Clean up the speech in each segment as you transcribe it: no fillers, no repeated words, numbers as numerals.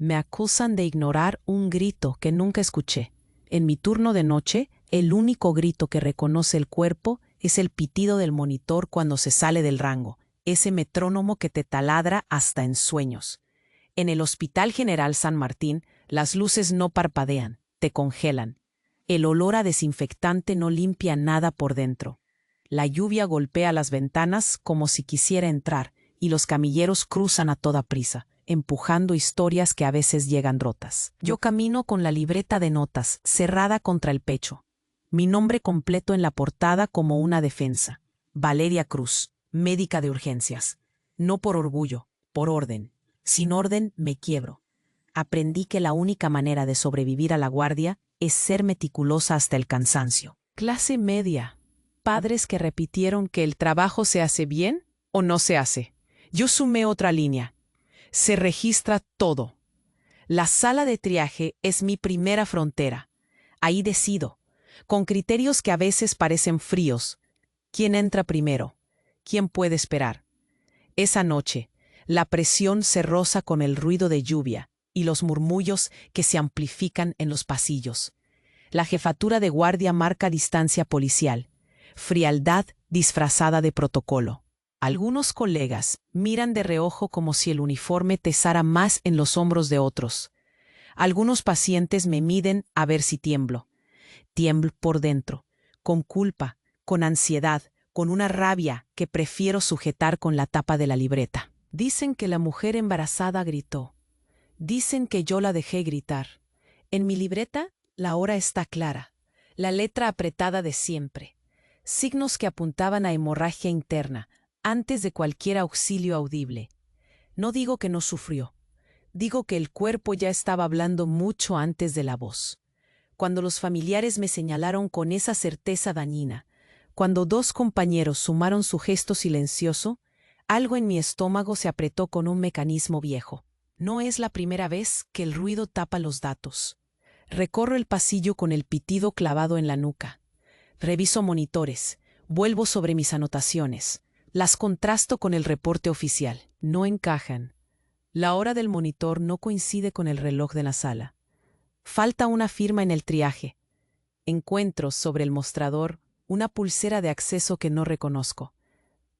Me acusan de ignorar un grito que nunca escuché. En mi turno de noche, el único grito que reconoce el cuerpo es el pitido del monitor cuando se sale del rango, ese metrónomo que te taladra hasta en sueños. En el Hospital General San Martín, las luces no parpadean, te congelan. El olor a desinfectante no limpia nada por dentro. La lluvia golpea las ventanas como si quisiera entrar, y los camilleros cruzan a toda prisa, empujando historias que a veces llegan rotas. Yo camino con la libreta de notas cerrada contra el pecho. Mi nombre completo en la portada como una defensa. Valeria Cruz, médica de urgencias. No por orgullo, por orden. Sin orden me quiebro. Aprendí que la única manera de sobrevivir a la guardia es ser meticulosa hasta el cansancio. Clase media. Padres que repitieron que el trabajo se hace bien o no se hace. Yo sumé otra línea. Se registra todo. La sala de triaje es mi primera frontera. Ahí decido, con criterios que a veces parecen fríos. ¿Quién entra primero? ¿Quién puede esperar? Esa noche, la presión se roza con el ruido de lluvia y los murmullos que se amplifican en los pasillos. La jefatura de guardia marca distancia policial, frialdad disfrazada de protocolo. Algunos colegas miran de reojo como si el uniforme pesara más en los hombros de otros. Algunos pacientes me miden a ver si tiemblo. Tiemblo por dentro, con culpa, con ansiedad, con una rabia que prefiero sujetar con la tapa de la libreta. Dicen que la mujer embarazada gritó. Dicen que yo la dejé gritar. En mi libreta, la hora está clara, la letra apretada de siempre. Signos que apuntaban a hemorragia interna, antes de cualquier auxilio audible. No digo que no sufrió, digo que el cuerpo ya estaba hablando mucho antes de la voz. Cuando los familiares me señalaron con esa certeza dañina, cuando dos compañeros sumaron su gesto silencioso, algo en mi estómago se apretó con un mecanismo viejo. No es la primera vez que el ruido tapa los datos. Recorro el pasillo con el pitido clavado en la nuca. Reviso monitores, vuelvo sobre mis anotaciones. Las contrasto con el reporte oficial. No encajan. La hora del monitor no coincide con el reloj de la sala. Falta una firma en el triaje. Encuentro sobre el mostrador una pulsera de acceso que no reconozco.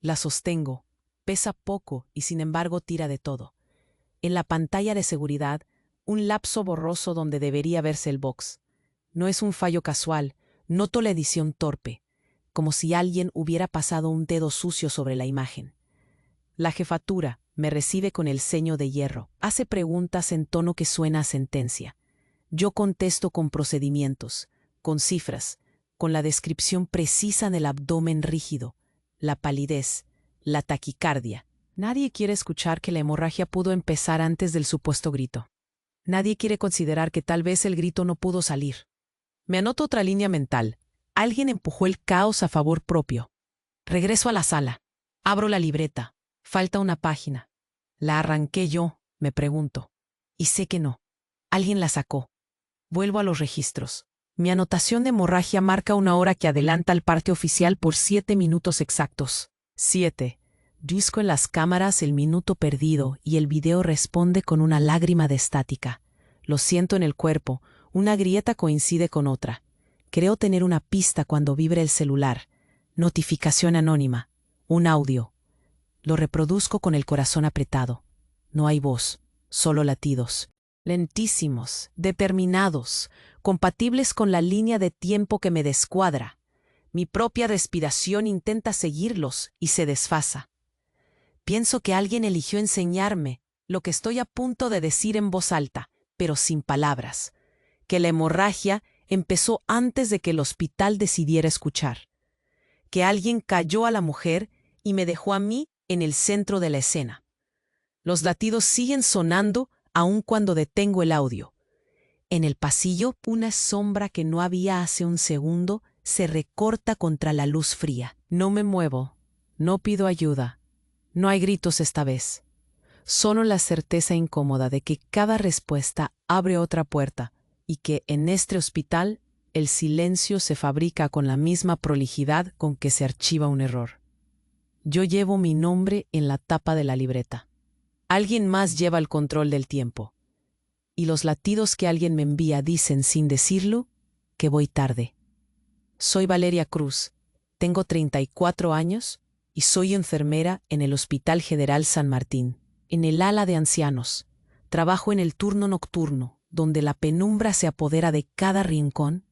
La sostengo. Pesa poco y sin embargo tira de todo. En la pantalla de seguridad, un lapso borroso donde debería verse el box. No es un fallo casual, noto la edición torpe, como si alguien hubiera pasado un dedo sucio sobre la imagen. La jefatura me recibe con el ceño de hierro, hace preguntas en tono que suena a sentencia. Yo contesto con procedimientos, con cifras, con la descripción precisa del abdomen rígido, la palidez, la taquicardia. Nadie quiere escuchar que la hemorragia pudo empezar antes del supuesto grito. Nadie quiere considerar que tal vez el grito no pudo salir. Me anoto otra línea mental. Alguien empujó el caos a favor propio. Regreso a la sala. Abro la libreta. Falta una página. ¿La arranqué yo?, me pregunto. Y sé que no. Alguien la sacó. Vuelvo a los registros. Mi anotación de hemorragia marca una hora que adelanta al parte oficial por 7 minutos exactos. 7. Disco en las cámaras el minuto perdido y el video responde con una lágrima de estática. Lo siento en el cuerpo, una grieta coincide con otra. Creo tener una pista cuando vibra el celular. Notificación anónima. Un audio. Lo reproduzco con el corazón apretado. No hay voz, solo latidos. Lentísimos, determinados, compatibles con la línea de tiempo que me descuadra. Mi propia respiración intenta seguirlos y se desfasa. Pienso que alguien eligió enseñarme lo que estoy a punto de decir en voz alta, pero sin palabras. Que la hemorragia empezó antes de que el hospital decidiera escuchar. Que alguien cayó a la mujer y me dejó a mí en el centro de la escena. Los latidos siguen sonando aun cuando detengo el audio. En el pasillo, una sombra que no había hace un segundo se recorta contra la luz fría. No me muevo, no pido ayuda. No hay gritos esta vez. Solo la certeza incómoda de que cada respuesta abre otra puerta y que en este hospital el silencio se fabrica con la misma prolijidad con que se archiva un error. Yo llevo mi nombre en la tapa de la libreta. Alguien más lleva el control del tiempo. y los latidos que alguien me envía dicen sin decirlo que voy tarde. Soy Valeria Cruz, tengo 34 años y soy enfermera en el Hospital General San Martín, en el ala de ancianos. Trabajo en el turno nocturno, donde la penumbra se apodera de cada rincón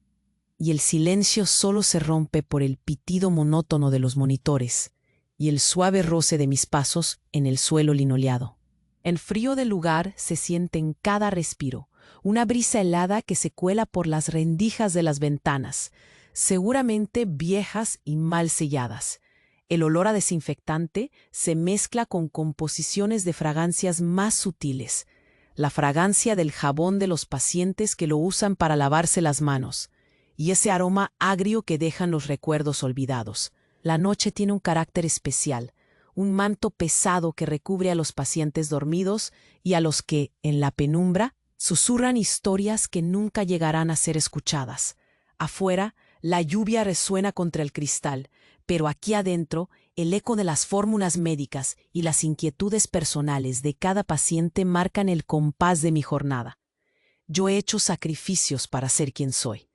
y el silencio solo se rompe por el pitido monótono de los monitores y el suave roce de mis pasos en el suelo linoleado. El frío del lugar se siente en cada respiro, una brisa helada que se cuela por las rendijas de las ventanas, seguramente viejas y mal selladas. El olor a desinfectante se mezcla con composiciones de fragancias más sutiles, la fragancia del jabón de los pacientes que lo usan para lavarse las manos, y ese aroma agrio que dejan los recuerdos olvidados. La noche tiene un carácter especial, un manto pesado que recubre a los pacientes dormidos y a los que, en la penumbra, susurran historias que nunca llegarán a ser escuchadas. Afuera, la lluvia resuena contra el cristal, pero aquí adentro, el eco de las fórmulas médicas y las inquietudes personales de cada paciente marcan el compás de mi jornada. Yo he hecho sacrificios para ser quien soy.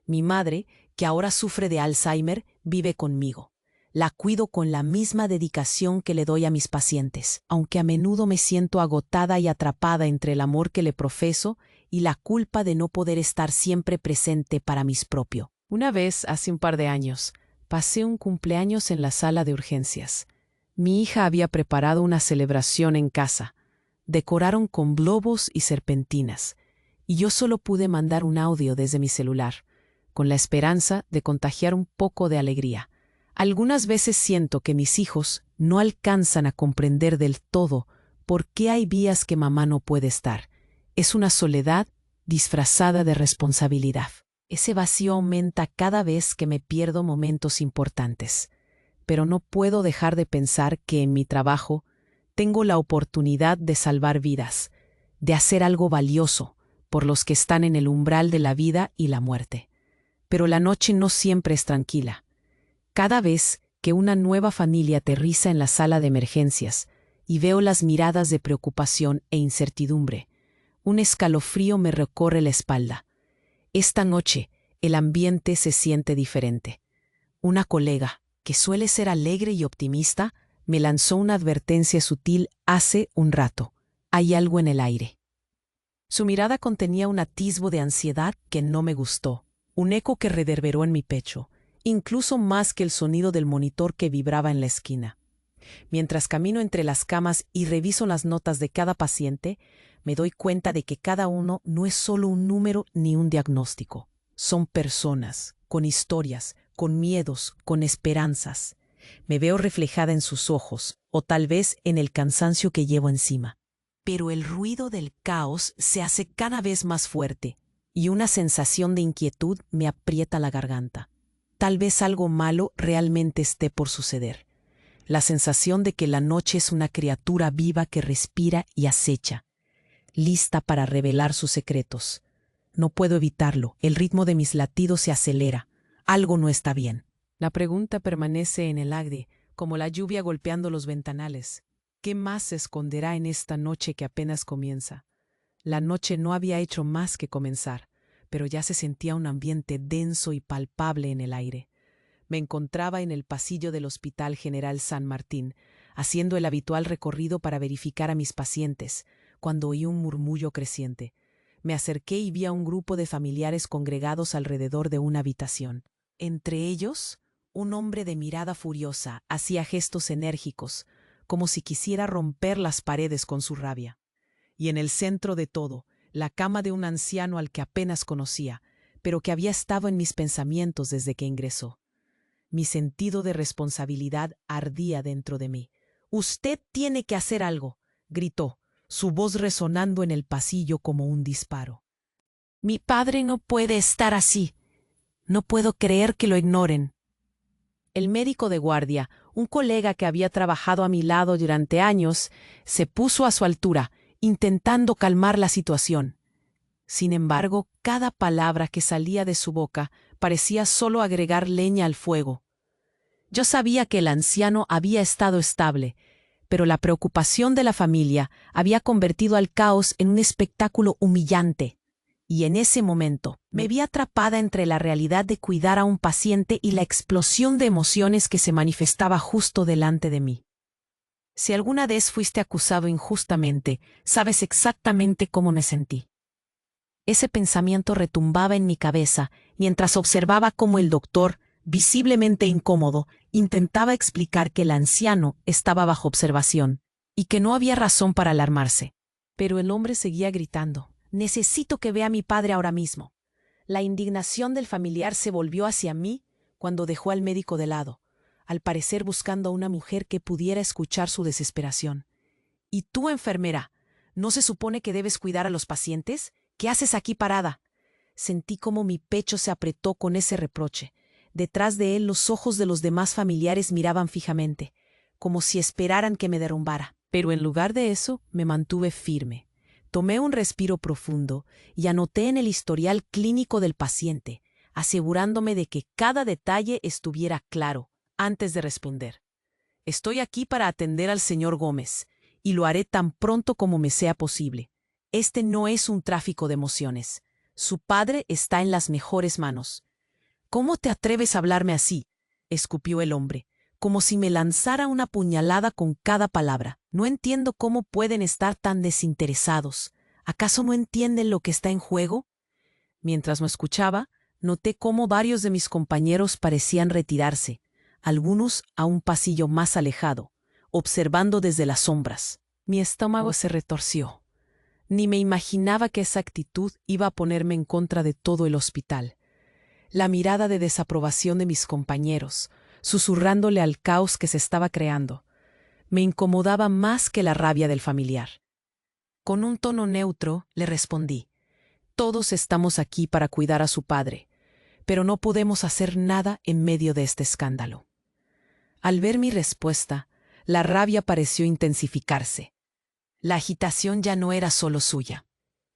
Mi madre, que ahora sufre de Alzheimer, vive conmigo. La cuido con la misma dedicación que le doy a mis pacientes, aunque a menudo me siento agotada y atrapada entre el amor que le profeso y la culpa de no poder estar siempre presente para mis propios. Una vez, hace un par de años, pasé un cumpleaños en la sala de urgencias. Mi hija había preparado una celebración en casa. Decoraron con globos y serpentinas, y yo solo pude mandar un audio desde mi celular, con la esperanza de contagiar un poco de alegría. Algunas veces siento que mis hijos no alcanzan a comprender del todo por qué hay días que mamá no puede estar. Es una soledad disfrazada de responsabilidad. Ese vacío aumenta cada vez que me pierdo momentos importantes. Pero no puedo dejar de pensar que en mi trabajo tengo la oportunidad de salvar vidas, de hacer algo valioso por los que están en el umbral de la vida y la muerte. Pero la noche no siempre es tranquila. Cada vez que una nueva familia aterriza en la sala de emergencias y veo las miradas de preocupación e incertidumbre, un escalofrío me recorre la espalda. Esta noche el ambiente se siente diferente. Una colega, que suele ser alegre y optimista, me lanzó una advertencia sutil hace un rato. Hay algo en el aire. Su mirada contenía un atisbo de ansiedad que no me gustó, un eco que reverberó en mi pecho, incluso más que el sonido del monitor que vibraba en la esquina. Mientras camino entre las camas y reviso las notas de cada paciente, me doy cuenta de que cada uno no es solo un número ni un diagnóstico. Son personas, con historias, con miedos, con esperanzas. Me veo reflejada en sus ojos, o tal vez en el cansancio que llevo encima. Pero el ruido del caos se hace cada vez más fuerte, y una sensación de inquietud me aprieta la garganta. Tal vez algo malo realmente esté por suceder. La sensación de que la noche es una criatura viva que respira y acecha, lista para revelar sus secretos. No puedo evitarlo, el ritmo de mis latidos se acelera. Algo no está bien. La pregunta permanece en el aire, como la lluvia golpeando los ventanales. ¿Qué más se esconderá en esta noche que apenas comienza? La noche no había hecho más que comenzar, pero ya se sentía un ambiente denso y palpable en el aire. Me encontraba en el pasillo del Hospital General San Martín, haciendo el habitual recorrido para verificar a mis pacientes, cuando oí un murmullo creciente. Me acerqué y vi a un grupo de familiares congregados alrededor de una habitación. Entre ellos, un hombre de mirada furiosa hacía gestos enérgicos, como si quisiera romper las paredes con su rabia. Y en el centro de todo, la cama de un anciano al que apenas conocía, pero que había estado en mis pensamientos desde que ingresó. Mi sentido de responsabilidad ardía dentro de mí. «Usted tiene que hacer algo», gritó, su voz resonando en el pasillo como un disparo. «Mi padre no puede estar así. No puedo creer que lo ignoren». El médico de guardia, un colega que había trabajado a mi lado durante años, se puso a su altura, intentando calmar la situación. Sin embargo, cada palabra que salía de su boca parecía solo agregar leña al fuego. Yo sabía que el anciano había estado estable, pero la preocupación de la familia había convertido al caos en un espectáculo humillante. Y en ese momento me vi atrapada entre la realidad de cuidar a un paciente y la explosión de emociones que se manifestaba justo delante de mí. Si alguna vez fuiste acusado injustamente, sabes exactamente cómo me sentí. Ese pensamiento retumbaba en mi cabeza mientras observaba cómo el doctor, visiblemente incómodo, intentaba explicar que el anciano estaba bajo observación y que no había razón para alarmarse. Pero el hombre seguía gritando: «Necesito que vea a mi padre ahora mismo». La indignación del familiar se volvió hacia mí cuando dejó al médico de lado, al parecer buscando a una mujer que pudiera escuchar su desesperación. «¿Y tú, enfermera, no se supone que debes cuidar a los pacientes? ¿Qué haces aquí parada?». Sentí como mi pecho se apretó con ese reproche. Detrás de él los ojos de los demás familiares miraban fijamente, como si esperaran que me derrumbara. Pero en lugar de eso, me mantuve firme. Tomé un respiro profundo y anoté en el historial clínico del paciente, asegurándome de que cada detalle estuviera claro antes de responder. «Estoy aquí para atender al señor Gómez, y lo haré tan pronto como me sea posible. Este no es un tráfico de emociones. Su padre está en las mejores manos». «¿Cómo te atreves a hablarme así?», escupió el hombre, como si me lanzara una puñalada con cada palabra. «No entiendo cómo pueden estar tan desinteresados. ¿Acaso no entienden lo que está en juego?». Mientras me escuchaba, noté cómo varios de mis compañeros parecían retirarse, algunos a un pasillo más alejado, observando desde las sombras. Mi estómago se retorció. Ni me imaginaba que esa actitud iba a ponerme en contra de todo el hospital. La mirada de desaprobación de mis compañeros, susurrándole al caos que se estaba creando, me incomodaba más que la rabia del familiar. Con un tono neutro le respondí: «Todos estamos aquí para cuidar a su padre, pero no podemos hacer nada en medio de este escándalo». Al ver mi respuesta, la rabia pareció intensificarse. La agitación ya no era solo suya,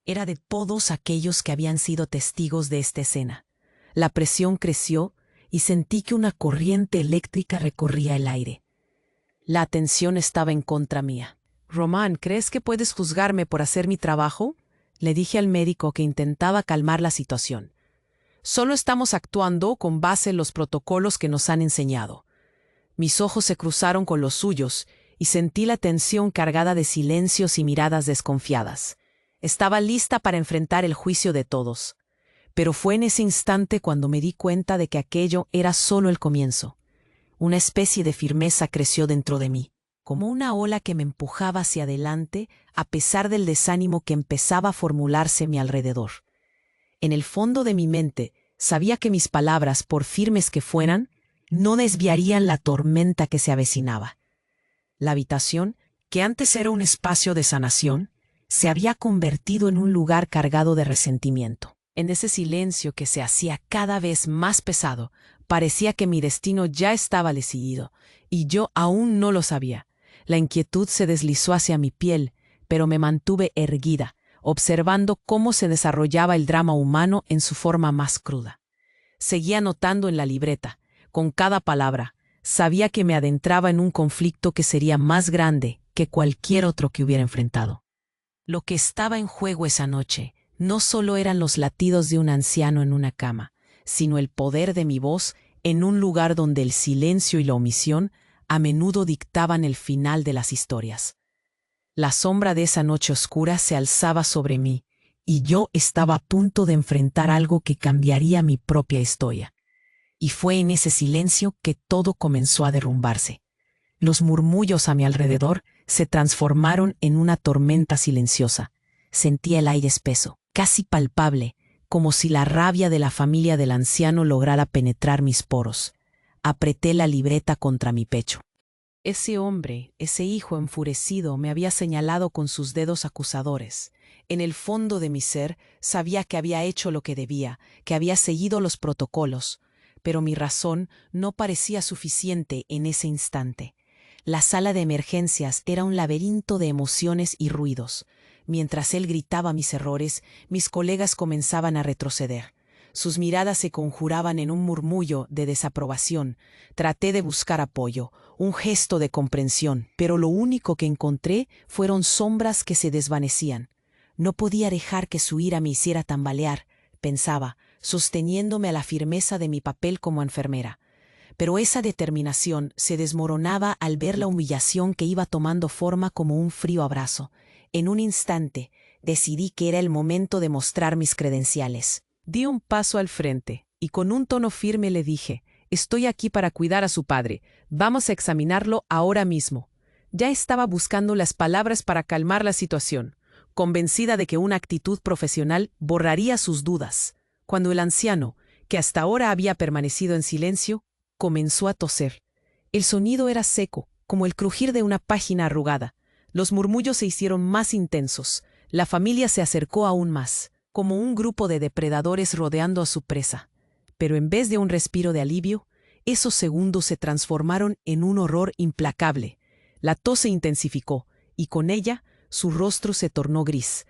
era de todos aquellos que habían sido testigos de esta escena. La presión creció y sentí que una corriente eléctrica recorría el aire. La atención estaba en contra mía. «Román, ¿crees que puedes juzgarme por hacer mi trabajo?», le dije al médico, que intentaba calmar la situación. «Solo estamos actuando con base en los protocolos que nos han enseñado». Mis ojos se cruzaron con los suyos y sentí la tensión cargada de silencios y miradas desconfiadas. Estaba lista para enfrentar el juicio de todos. Pero fue en ese instante cuando me di cuenta de que aquello era solo el comienzo. Una especie de firmeza creció dentro de mí, como una ola que me empujaba hacia adelante a pesar del desánimo que empezaba a formularse a mi alrededor. En el fondo de mi mente sabía que mis palabras, por firmes que fueran, no desviarían la tormenta que se avecinaba. La habitación, que antes era un espacio de sanación, se había convertido en un lugar cargado de resentimiento. En ese silencio que se hacía cada vez más pesado, parecía que mi destino ya estaba decidido, y yo aún no lo sabía. La inquietud se deslizó hacia mi piel, pero me mantuve erguida, observando cómo se desarrollaba el drama humano en su forma más cruda. Seguía anotando en la libreta, con cada palabra. Sabía que me adentraba en un conflicto que sería más grande que cualquier otro que hubiera enfrentado. Lo que estaba en juego esa noche no solo eran los latidos de un anciano en una cama, sino el poder de mi voz en un lugar donde el silencio y la omisión a menudo dictaban el final de las historias. La sombra de esa noche oscura se alzaba sobre mí, y yo estaba a punto de enfrentar algo que cambiaría mi propia historia. Y fue en ese silencio que todo comenzó a derrumbarse. Los murmullos a mi alrededor se transformaron en una tormenta silenciosa. Sentía el aire espeso, casi palpable, como si la rabia de la familia del anciano lograra penetrar mis poros. Apreté la libreta contra mi pecho. Ese hombre, ese hijo enfurecido, me había señalado con sus dedos acusadores. En el fondo de mi ser sabía que había hecho lo que debía, que había seguido los protocolos, pero mi razón no parecía suficiente en ese instante. La sala de emergencias era un laberinto de emociones y ruidos. Mientras él gritaba mis errores, mis colegas comenzaban a retroceder. Sus miradas se conjuraban en un murmullo de desaprobación. Traté de buscar apoyo, un gesto de comprensión, pero lo único que encontré fueron sombras que se desvanecían. No podía dejar que su ira me hiciera tambalear, pensaba, sosteniéndome a la firmeza de mi papel como enfermera. Pero esa determinación se desmoronaba al ver la humillación que iba tomando forma como un frío abrazo. En un instante, decidí que era el momento de mostrar mis credenciales. Di un paso al frente y con un tono firme le dije, «Estoy aquí para cuidar a su padre. Vamos a examinarlo ahora mismo». Ya estaba buscando las palabras para calmar la situación, convencida de que una actitud profesional borraría sus dudas, cuando el anciano, que hasta ahora había permanecido en silencio, comenzó a toser. El sonido era seco, como el crujir de una página arrugada. Los murmullos se hicieron más intensos. La familia se acercó aún más, como un grupo de depredadores rodeando a su presa. Pero en vez de un respiro de alivio, esos segundos se transformaron en un horror implacable. La tos se intensificó, y con ella su rostro se tornó gris.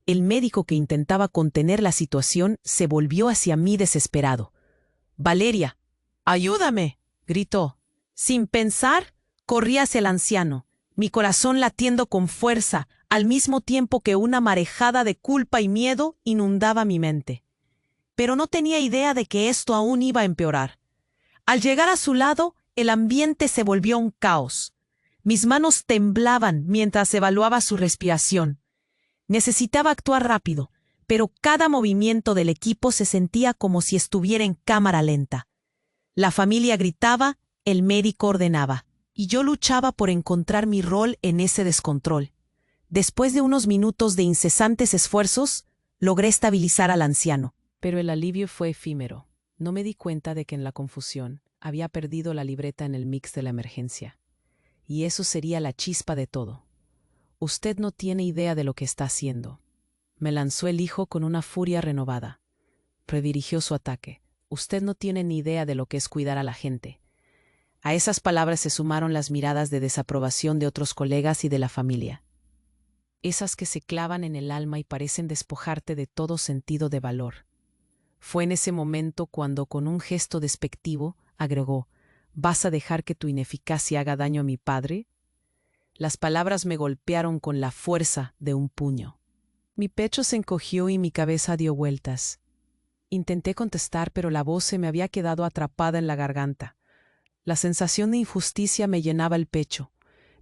El médico que intentaba contener la situación se volvió hacia mí desesperado. «Valeria, ayúdame», gritó. Sin pensar, corrí hacia el anciano, mi corazón latiendo con fuerza, al mismo tiempo que una marejada de culpa y miedo inundaba mi mente. Pero no tenía idea de que esto aún iba a empeorar. Al llegar a su lado, el ambiente se volvió un caos. Mis manos temblaban mientras evaluaba su respiración. Necesitaba actuar rápido, pero cada movimiento del equipo se sentía como si estuviera en cámara lenta. La familia gritaba, el médico ordenaba, y yo luchaba por encontrar mi rol en ese descontrol. Después de unos minutos de incesantes esfuerzos, logré estabilizar al anciano. Pero el alivio fue efímero. No me di cuenta de que en la confusión había perdido la libreta en el mix de la emergencia. Y eso sería la chispa de todo. «Usted no tiene idea de lo que está haciendo», me lanzó el hijo con una furia renovada. Redirigió su ataque. «Usted no tiene ni idea de lo que es cuidar a la gente». A esas palabras se sumaron las miradas de desaprobación de otros colegas y de la familia. Esas que se clavan en el alma y parecen despojarte de todo sentido de valor. Fue en ese momento cuando, con un gesto despectivo, agregó, «¿Vas a dejar que tu ineficacia haga daño a mi padre?». Las palabras me golpearon con la fuerza de un puño. Mi pecho se encogió y mi cabeza dio vueltas. Intenté contestar, pero la voz se me había quedado atrapada en la garganta. La sensación de injusticia me llenaba el pecho.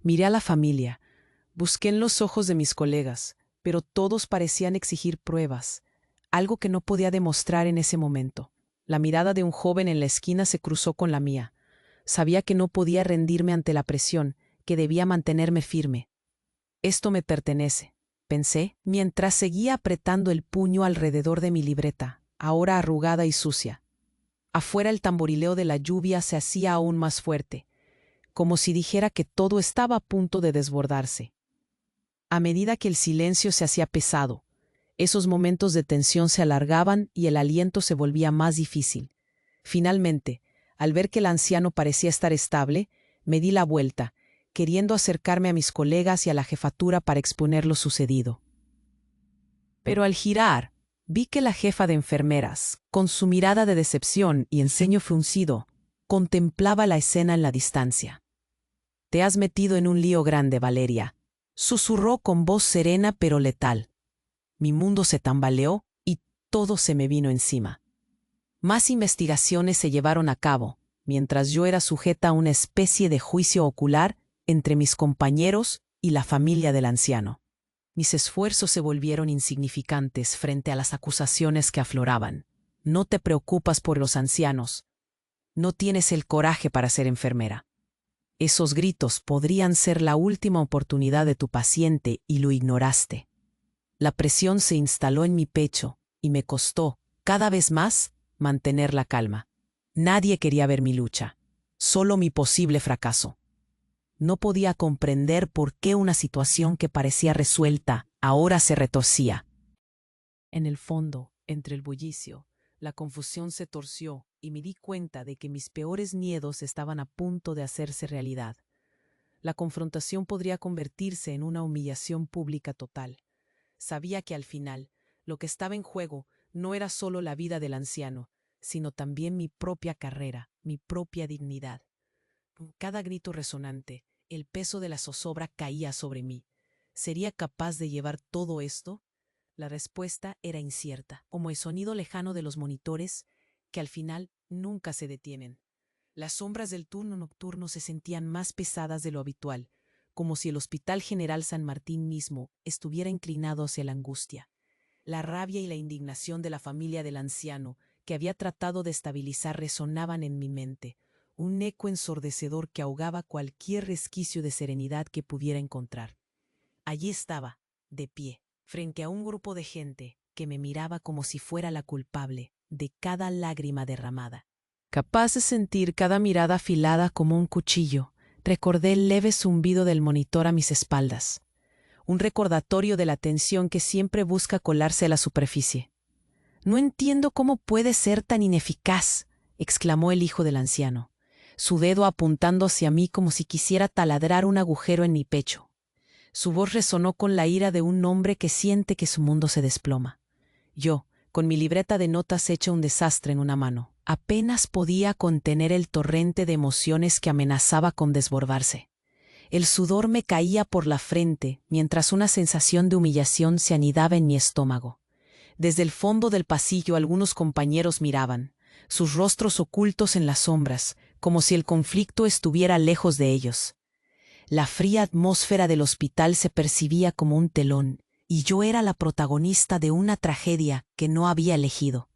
Miré a la familia. Busqué en los ojos de mis colegas, pero todos parecían exigir pruebas, algo que no podía demostrar en ese momento. La mirada de un joven en la esquina se cruzó con la mía. Sabía que no podía rendirme ante la presión, que debía mantenerme firme. «Esto me pertenece», pensé, mientras seguía apretando el puño alrededor de mi libreta, ahora arrugada y sucia. Afuera el tamborileo de la lluvia se hacía aún más fuerte, como si dijera que todo estaba a punto de desbordarse. A medida que el silencio se hacía pesado, esos momentos de tensión se alargaban y el aliento se volvía más difícil. Finalmente, al ver que el anciano parecía estar estable, me di la vuelta, queriendo acercarme a mis colegas y a la jefatura para exponer lo sucedido. Pero al girar, vi que la jefa de enfermeras, con su mirada de decepción y el ceño fruncido, contemplaba la escena en la distancia. «Te has metido en un lío grande, Valeria», susurró con voz serena pero letal. Mi mundo se tambaleó y todo se me vino encima. Más investigaciones se llevaron a cabo, mientras yo era sujeta a una especie de juicio ocular entre mis compañeros y la familia del anciano. Mis esfuerzos se volvieron insignificantes frente a las acusaciones que afloraban. «No te preocupas por los ancianos. No tienes el coraje para ser enfermera». Esos gritos podrían ser la última oportunidad de tu paciente y lo ignoraste. La presión se instaló en mi pecho y me costó, cada vez más, mantener la calma. Nadie quería ver mi lucha, solo mi posible fracaso. No podía comprender por qué una situación que parecía resuelta ahora se retorcía. En el fondo, entre el bullicio, la confusión se torció y me di cuenta de que mis peores miedos estaban a punto de hacerse realidad. La confrontación podría convertirse en una humillación pública total. Sabía que al final, lo que estaba en juego No era solo la vida del anciano, sino también mi propia carrera, mi propia dignidad. Con cada grito resonante, el peso de la zozobra caía sobre mí. ¿Sería capaz de llevar todo esto? La respuesta era incierta, como el sonido lejano de los monitores, que al final nunca se detienen. Las sombras del turno nocturno se sentían más pesadas de lo habitual, como si el Hospital General San Martín mismo estuviera inclinado hacia la angustia. La rabia y la indignación de la familia del anciano, que había tratado de estabilizar, resonaban en mi mente, un eco ensordecedor que ahogaba cualquier resquicio de serenidad que pudiera encontrar. Allí estaba, de pie, frente a un grupo de gente que me miraba como si fuera la culpable de cada lágrima derramada. Capaz de sentir cada mirada afilada como un cuchillo, recordé el leve zumbido del monitor a mis espaldas, un recordatorio de la tensión que siempre busca colarse a la superficie. «No entiendo cómo puede ser tan ineficaz», exclamó el hijo del anciano, su dedo apuntando hacia mí como si quisiera taladrar un agujero en mi pecho. Su voz resonó con la ira de un hombre que siente que su mundo se desploma. Yo, con mi libreta de notas hecha un desastre en una mano, apenas podía contener el torrente de emociones que amenazaba con desbordarse. El sudor me caía por la frente, mientras una sensación de humillación se anidaba en mi estómago. Desde el fondo del pasillo algunos compañeros miraban, sus rostros ocultos en las sombras, como si el conflicto estuviera lejos de ellos. La fría atmósfera del hospital se percibía como un telón, y yo era la protagonista de una tragedia que no había elegido.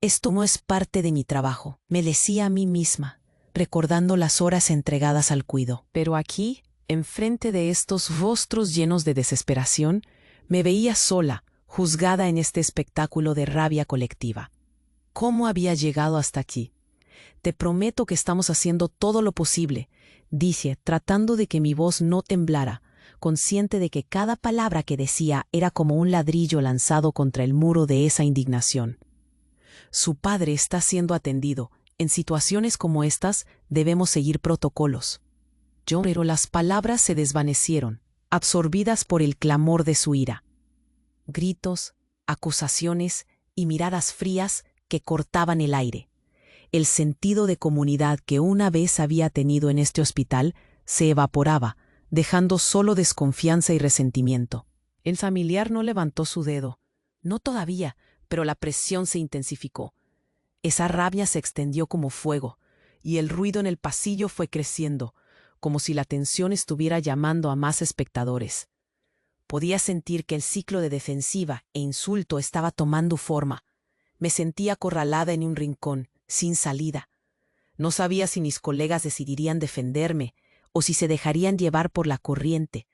«Esto no es parte de mi trabajo», me decía a mí misma, recordando las horas entregadas al cuidado. Pero aquí, enfrente de estos rostros llenos de desesperación, me veía sola, juzgada en este espectáculo de rabia colectiva. ¿Cómo había llegado hasta aquí? «Te prometo que estamos haciendo todo lo posible», dije, tratando de que mi voz no temblara, consciente de que cada palabra que decía era como un ladrillo lanzado contra el muro de esa indignación. «Su padre está siendo atendido. En situaciones como estas debemos seguir protocolos». Pero las palabras se desvanecieron, absorbidas por el clamor de su ira. Gritos, acusaciones y miradas frías que cortaban el aire. El sentido de comunidad que una vez había tenido en este hospital se evaporaba, dejando solo desconfianza y resentimiento. El familiar no levantó su dedo. No todavía, pero la presión se intensificó. Esa rabia se extendió como fuego, y el ruido en el pasillo fue creciendo, como si la tensión estuviera llamando a más espectadores. Podía sentir que el ciclo de defensiva e insulto estaba tomando forma. Me sentía acorralada en un rincón, sin salida. No sabía si mis colegas decidirían defenderme o si se dejarían llevar por la corriente,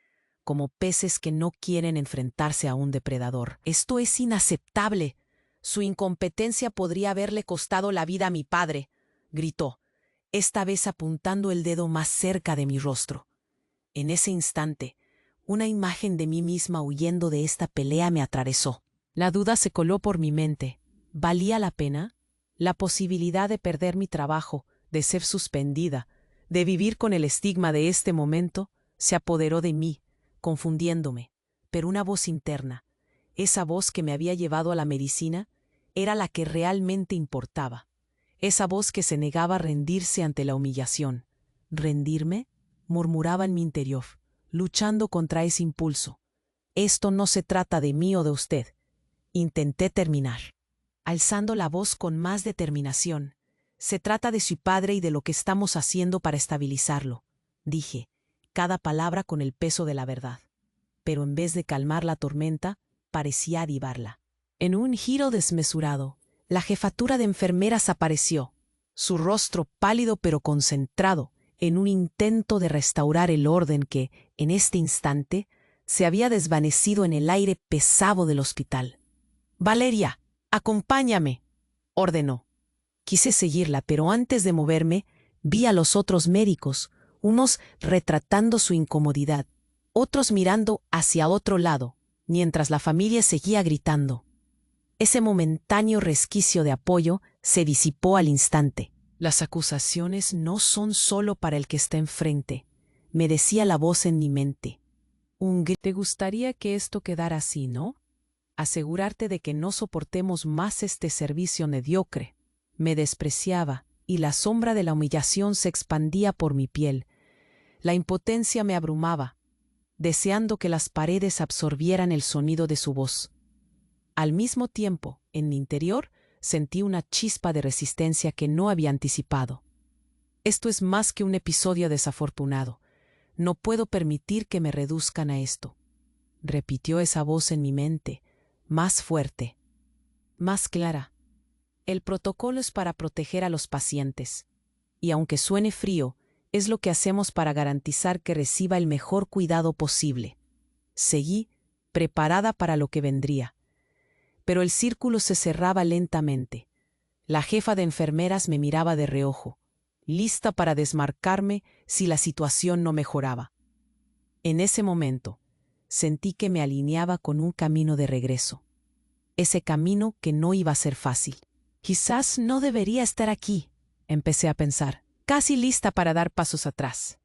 como peces que no quieren enfrentarse a un depredador. «Esto es inaceptable. Su incompetencia podría haberle costado la vida a mi padre», gritó, esta vez apuntando el dedo más cerca de mi rostro. En ese instante, una imagen de mí misma huyendo de esta pelea me atravesó. La duda se coló por mi mente. ¿Valía la pena? La posibilidad de perder mi trabajo, de ser suspendida, de vivir con el estigma de este momento, se apoderó de mí, confundiéndome. Pero una voz interna, esa voz que me había llevado a la medicina, era la que realmente importaba. Esa voz que se negaba a rendirse ante la humillación. ¿Rendirme?, murmuraba en mi interior, luchando contra ese impulso. «Esto no se trata de mí o de usted», intenté terminar, alzando la voz con más determinación. «Se trata de su padre y de lo que estamos haciendo para estabilizarlo», dije, cada palabra con el peso de la verdad. Pero en vez de calmar la tormenta, parecía avivarla. En un giro desmesurado, la jefatura de enfermeras apareció, su rostro pálido pero concentrado, en un intento de restaurar el orden que, en este instante, se había desvanecido en el aire pesado del hospital. «Valeria, acompáñame», ordenó. Quise seguirla, pero antes de moverme, vi a los otros médicos, unos retratando su incomodidad, otros mirando hacia otro lado, mientras la familia seguía gritando. Ese momentáneo resquicio de apoyo se disipó al instante. «Las acusaciones no son solo para el que está enfrente», me decía la voz en mi mente. «Te gustaría que esto quedara así, ¿no?», asegurarte de que no soportemos más este servicio mediocre. Me despreciaba, y la sombra de la humillación se expandía por mi piel. La impotencia me abrumaba, deseando que las paredes absorbieran el sonido de su voz. Al mismo tiempo, en mi interior, sentí una chispa de resistencia que no había anticipado. Esto es más que un episodio desafortunado. No puedo permitir que me reduzcan a esto. Repitió esa voz en mi mente, más fuerte, más clara. El protocolo es para proteger a los pacientes, y aunque suene frío, es lo que hacemos para garantizar que reciba el mejor cuidado posible. Seguí, preparada para lo que vendría. Pero el círculo se cerraba lentamente. La jefa de enfermeras me miraba de reojo, lista para desmarcarme si la situación no mejoraba. En ese momento, sentí que me alineaba con un camino de regreso. Ese camino que no iba a ser fácil. Quizás no debería estar aquí, empecé a pensar, casi lista para dar pasos atrás.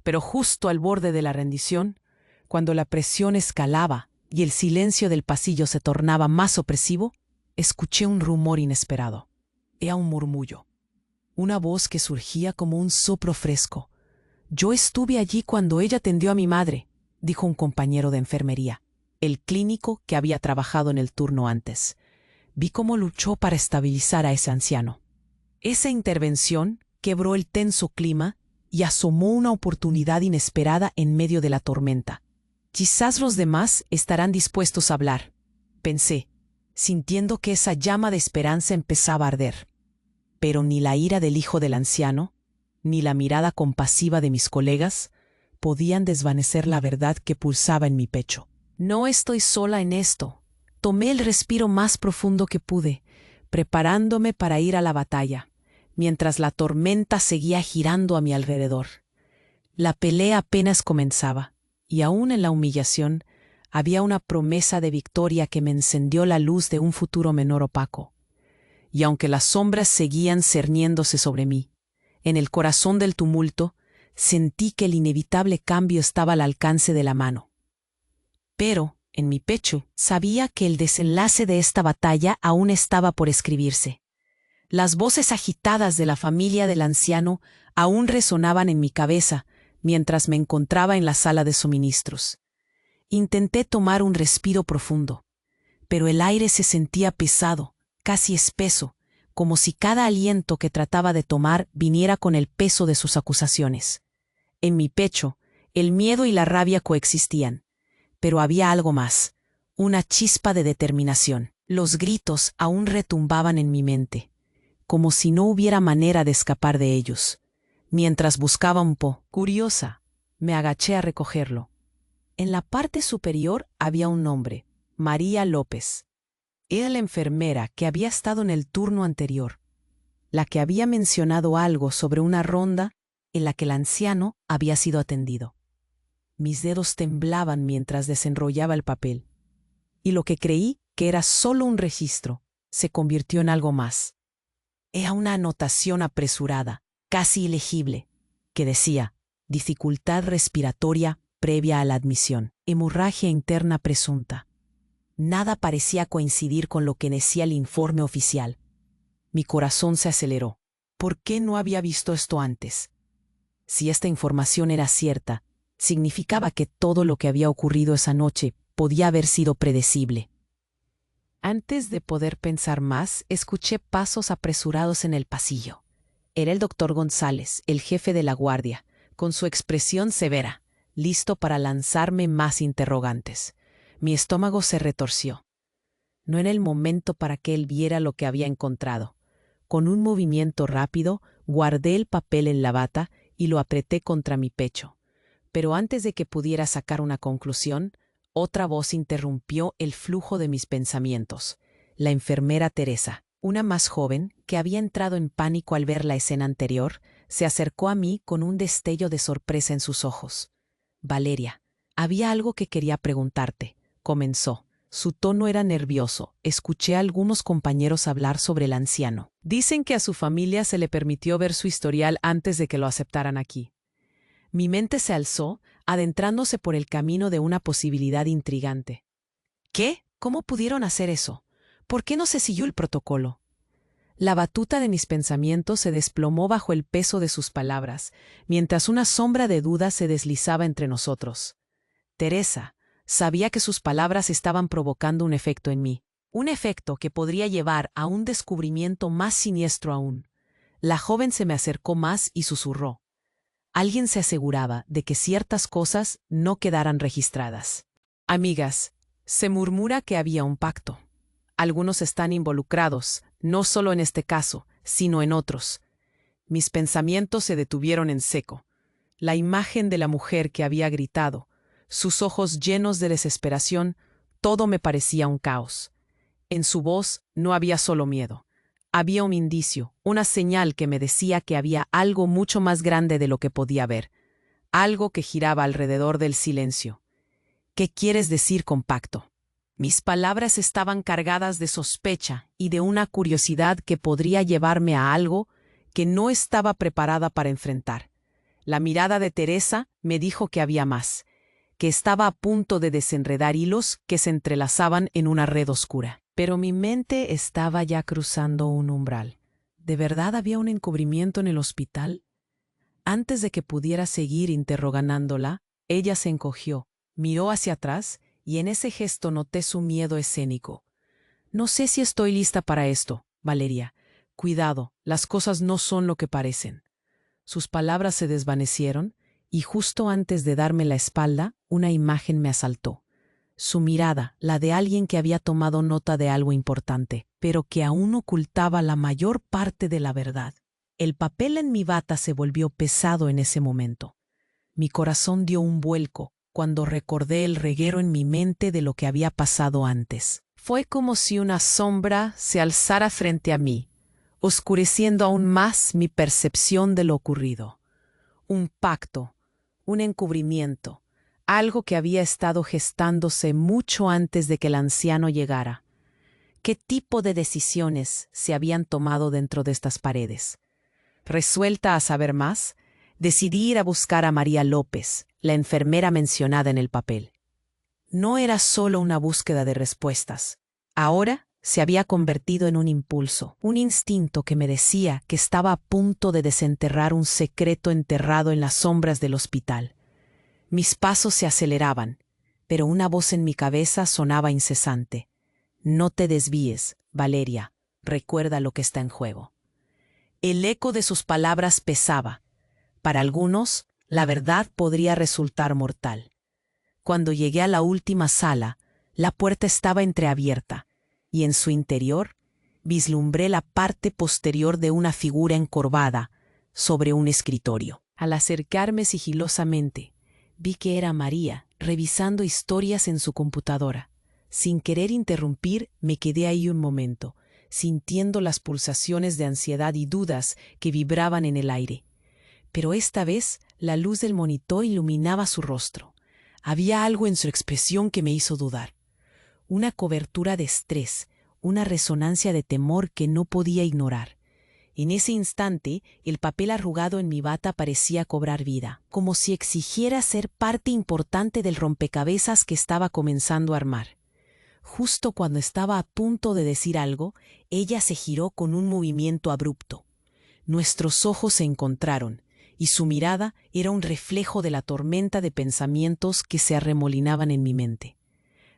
Pero justo al borde de la rendición, cuando la presión escalaba y el silencio del pasillo se tornaba más opresivo, escuché un rumor inesperado. Era un murmullo. Una voz que surgía como un soplo fresco. «Yo estuve allí cuando ella atendió a mi madre», dijo un compañero de enfermería, el clínico que había trabajado en el turno antes. Vi cómo luchó para estabilizar a ese anciano. Esa intervención quebró el tenso clima y asomó una oportunidad inesperada en medio de la tormenta. Quizás los demás estarán dispuestos a hablar, pensé, sintiendo que esa llama de esperanza empezaba a arder. Pero ni la ira del hijo del anciano, ni la mirada compasiva de mis colegas podían desvanecer la verdad que pulsaba en mi pecho. No estoy sola en esto. Tomé el respiro más profundo que pude, preparándome para ir a la batalla, mientras la tormenta seguía girando a mi alrededor. La pelea apenas comenzaba, y aún en la humillación había una promesa de victoria que me encendió la luz de un futuro menor opaco. Y aunque las sombras seguían cerniéndose sobre mí, en el corazón del tumulto, sentí que el inevitable cambio estaba al alcance de la mano. Pero, en mi pecho, sabía que el desenlace de esta batalla aún estaba por escribirse. Las voces agitadas de la familia del anciano aún resonaban en mi cabeza mientras me encontraba en la sala de suministros. Intenté tomar un respiro profundo, pero el aire se sentía pesado, casi espeso, como si cada aliento que trataba de tomar viniera con el peso de sus acusaciones. En mi pecho, el miedo y la rabia coexistían, pero había algo más, una chispa de determinación. Los gritos aún retumbaban en mi mente, como si no hubiera manera de escapar de ellos. Mientras buscaba un curiosa, me agaché a recogerlo. En la parte superior había un nombre, María López. Era la enfermera que había estado en el turno anterior, la que había mencionado algo sobre una ronda en la que el anciano había sido atendido. Mis dedos temblaban mientras desenrollaba el papel, y lo que creí que era solo un registro se convirtió en algo más. Era una anotación apresurada, casi ilegible, que decía: dificultad respiratoria previa a la admisión, hemorragia interna presunta. Nada parecía coincidir con lo que decía el informe oficial. Mi corazón se aceleró. ¿Por qué no había visto esto antes? Si esta información era cierta, significaba que todo lo que había ocurrido esa noche podía haber sido predecible. Antes de poder pensar más, escuché pasos apresurados en el pasillo. Era el doctor González, el jefe de la guardia, con su expresión severa, listo para lanzarme más interrogantes. Mi estómago se retorció. No era el momento para que él viera lo que había encontrado. Con un movimiento rápido, guardé el papel en la bata y lo apreté contra mi pecho. Pero antes de que pudiera sacar una conclusión, otra voz interrumpió el flujo de mis pensamientos. La enfermera Teresa, una más joven, que había entrado en pánico al ver la escena anterior, se acercó a mí con un destello de sorpresa en sus ojos. «Valeria, había algo que quería preguntarte», comenzó. Su tono era nervioso. Escuché a algunos compañeros hablar sobre el anciano. Dicen que a su familia se le permitió ver su historial antes de que lo aceptaran aquí. Mi mente se alzó, adentrándose por el camino de una posibilidad intrigante. «¿Qué?», ¿Cómo pudieron hacer eso? ¿Por qué no se siguió el protocolo? La batuta de mis pensamientos se desplomó bajo el peso de sus palabras, mientras una sombra de duda se deslizaba entre nosotros. Teresa sabía que sus palabras estaban provocando un efecto en mí, un efecto que podría llevar a un descubrimiento más siniestro aún. La joven se me acercó más y susurró. Alguien se aseguraba de que ciertas cosas no quedaran registradas. Amigas, se murmura que había un pacto. Algunos están involucrados, no solo en este caso, sino en otros. Mis pensamientos se detuvieron en seco. La imagen de la mujer que había gritado, sus ojos llenos de desesperación, todo me parecía un caos. En su voz no había solo miedo. Había un indicio, una señal que me decía que había algo mucho más grande de lo que podía ver, algo que giraba alrededor del silencio. ¿Qué quieres decir con pacto? Mis palabras estaban cargadas de sospecha y de una curiosidad que podría llevarme a algo que no estaba preparada para enfrentar. La mirada de Teresa me dijo que había más, que estaba a punto de desenredar hilos que se entrelazaban en una red oscura. Pero mi mente estaba ya cruzando un umbral. ¿De verdad había un encubrimiento en el hospital? Antes de que pudiera seguir interrogándola, ella se encogió, miró hacia atrás y en ese gesto noté su miedo escénico. No sé si estoy lista para esto, Valeria. Cuidado, las cosas no son lo que parecen. Sus palabras se desvanecieron y justo antes de darme la espalda, una imagen me asaltó. Su mirada, la de alguien que había tomado nota de algo importante, pero que aún ocultaba la mayor parte de la verdad. El papel en mi bata se volvió pesado en ese momento. Mi corazón dio un vuelco cuando recordé el reguero en mi mente de lo que había pasado antes. Fue como si una sombra se alzara frente a mí, oscureciendo aún más mi percepción de lo ocurrido. Un pacto, un encubrimiento, algo que había estado gestándose mucho antes de que el anciano llegara. ¿Qué tipo de decisiones se habían tomado dentro de estas paredes? Resuelta a saber más, decidí ir a buscar a María López, la enfermera mencionada en el papel. No era solo una búsqueda de respuestas. Ahora se había convertido en un impulso, un instinto que me decía que estaba a punto de desenterrar un secreto enterrado en las sombras del hospital. Mis pasos se aceleraban, pero una voz en mi cabeza sonaba incesante. No te desvíes, Valeria, recuerda lo que está en juego. El eco de sus palabras pesaba. Para algunos, la verdad podría resultar mortal. Cuando llegué a la última sala, la puerta estaba entreabierta, y en su interior vislumbré la parte posterior de una figura encorvada sobre un escritorio. Al acercarme sigilosamente, vi que era María, revisando historias en su computadora. Sin querer interrumpir, me quedé ahí un momento, sintiendo las pulsaciones de ansiedad y dudas que vibraban en el aire. Pero esta vez, la luz del monitor iluminaba su rostro. Había algo en su expresión que me hizo dudar. Una cobertura de estrés, una resonancia de temor que no podía ignorar. En ese instante, el papel arrugado en mi bata parecía cobrar vida, como si exigiera ser parte importante del rompecabezas que estaba comenzando a armar. Justo cuando estaba a punto de decir algo, ella se giró con un movimiento abrupto. Nuestros ojos se encontraron, y su mirada era un reflejo de la tormenta de pensamientos que se arremolinaban en mi mente.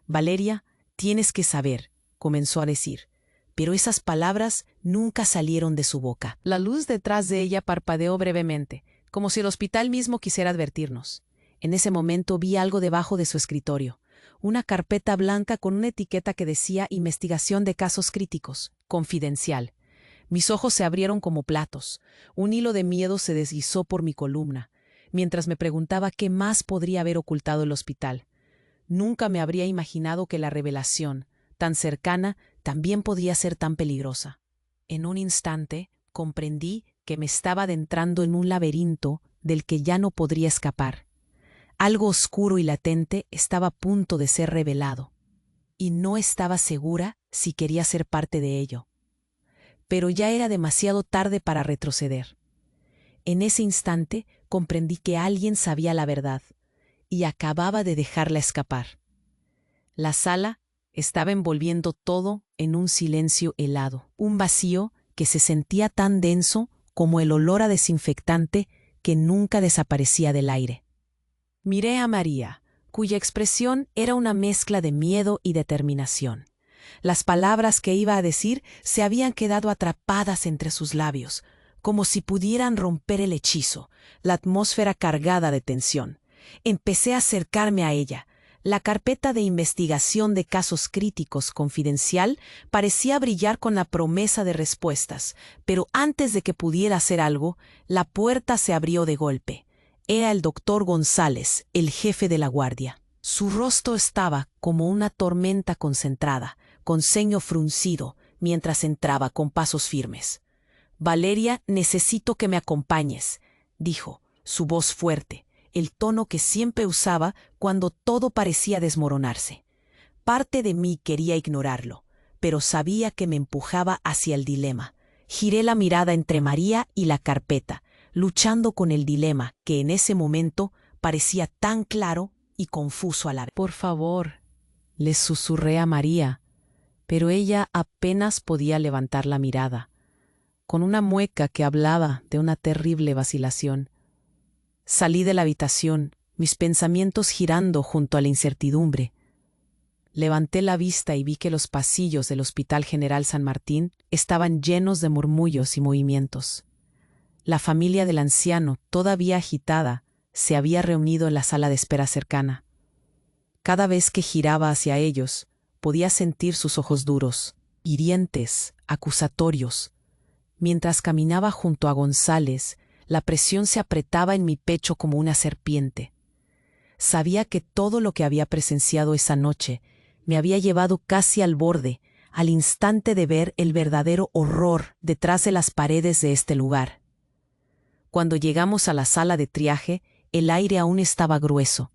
«Valeria, tienes que saber», comenzó a decir, pero esas palabras nunca salieron de su boca. La luz detrás de ella parpadeó brevemente, como si el hospital mismo quisiera advertirnos. En ese momento vi algo debajo de su escritorio, una carpeta blanca con una etiqueta que decía «Investigación de casos críticos, confidencial». Mis ojos se abrieron como platos. Un hilo de miedo se deslizó por mi columna, mientras me preguntaba qué más podría haber ocultado el hospital. Nunca me habría imaginado que la revelación, tan cercana, también podía ser tan peligrosa. En un instante, comprendí que me estaba adentrando en un laberinto del que ya no podría escapar. Algo oscuro y latente estaba a punto de ser revelado, y no estaba segura si quería ser parte de ello. Pero ya era demasiado tarde para retroceder. En ese instante comprendí que alguien sabía la verdad, y acababa de dejarla escapar. La sala estaba envolviendo todo en un silencio helado, un vacío que se sentía tan denso como el olor a desinfectante que nunca desaparecía del aire. Miré a María, cuya expresión era una mezcla de miedo y determinación. Las palabras que iba a decir se habían quedado atrapadas entre sus labios, como si pudieran romper el hechizo, la atmósfera cargada de tensión. Empecé a acercarme a ella. La carpeta de investigación de casos críticos confidencial parecía brillar con la promesa de respuestas, pero antes de que pudiera hacer algo, la puerta se abrió de golpe. Era el doctor González, el jefe de la guardia. Su rostro estaba como una tormenta concentrada, con ceño fruncido, mientras entraba con pasos firmes. «Valeria, necesito que me acompañes», dijo, su voz fuerte, el tono que siempre usaba cuando todo parecía desmoronarse. Parte de mí quería ignorarlo, pero sabía que me empujaba hacia el dilema. Giré la mirada entre María y la carpeta, luchando con el dilema que en ese momento parecía tan claro y confuso a la vez. «Por favor», le susurré a María, pero ella apenas podía levantar la mirada, con una mueca que hablaba de una terrible vacilación. Salí de la habitación, mis pensamientos girando junto a la incertidumbre. Levanté la vista y vi que los pasillos del Hospital General San Martín estaban llenos de murmullos y movimientos. La familia del anciano, todavía agitada, se había reunido en la sala de espera cercana. Cada vez que giraba hacia ellos, podía sentir sus ojos duros, hirientes, acusatorios. Mientras caminaba junto a González, la presión se apretaba en mi pecho como una serpiente. Sabía que todo lo que había presenciado esa noche me había llevado casi al borde, al instante de ver el verdadero horror detrás de las paredes de este lugar. Cuando llegamos a la sala de triaje, el aire aún estaba grueso.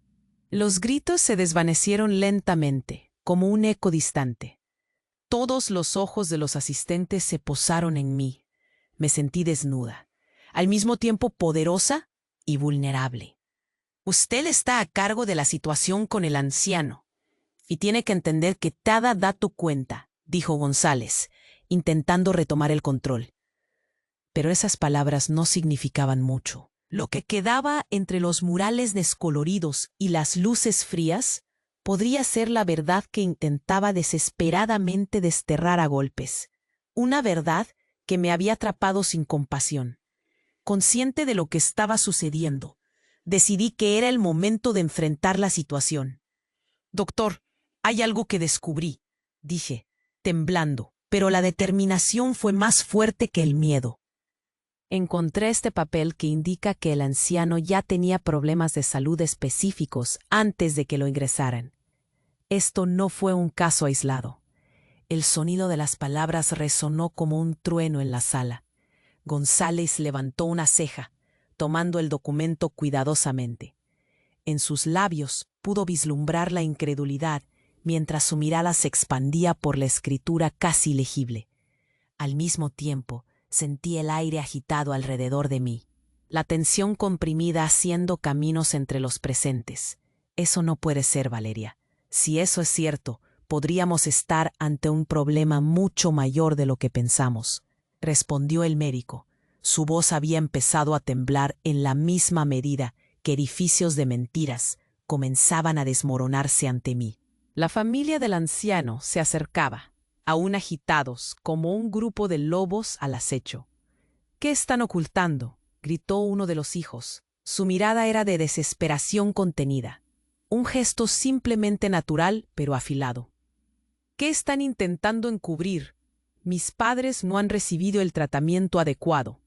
Los gritos se desvanecieron lentamente, como un eco distante. Todos los ojos de los asistentes se posaron en mí. Me sentí desnuda, al mismo tiempo poderosa y vulnerable. «Usted está a cargo de la situación con el anciano y tiene que entender que cada dato cuenta», dijo González, intentando retomar el control. Pero esas palabras no significaban mucho. Lo que quedaba entre los murales descoloridos y las luces frías podría ser la verdad que intentaba desesperadamente desterrar a golpes. Una verdad que me había atrapado sin compasión. Consciente de lo que estaba sucediendo, decidí que era el momento de enfrentar la situación. «Doctor, hay algo que descubrí», dije, temblando, pero la determinación fue más fuerte que el miedo. Encontré este papel que indica que el anciano ya tenía problemas de salud específicos antes de que lo ingresaran. Esto no fue un caso aislado. El sonido de las palabras resonó como un trueno en la sala. González levantó una ceja, tomando el documento cuidadosamente. En sus labios pudo vislumbrar la incredulidad, mientras su mirada se expandía por la escritura casi legible. Al mismo tiempo, sentí el aire agitado alrededor de mí, la tensión comprimida haciendo caminos entre los presentes. «Eso no puede ser, Valeria. Si eso es cierto, podríamos estar ante un problema mucho mayor de lo que pensamos», respondió el médico. Su voz había empezado a temblar en la misma medida que edificios de mentiras comenzaban a desmoronarse ante mí. La familia del anciano se acercaba, aún agitados como un grupo de lobos al acecho. «¿Qué están ocultando?», gritó uno de los hijos. Su mirada era de desesperación contenida, un gesto simplemente natural pero afilado. «¿Qué están intentando encubrir? Mis padres no han recibido el tratamiento adecuado».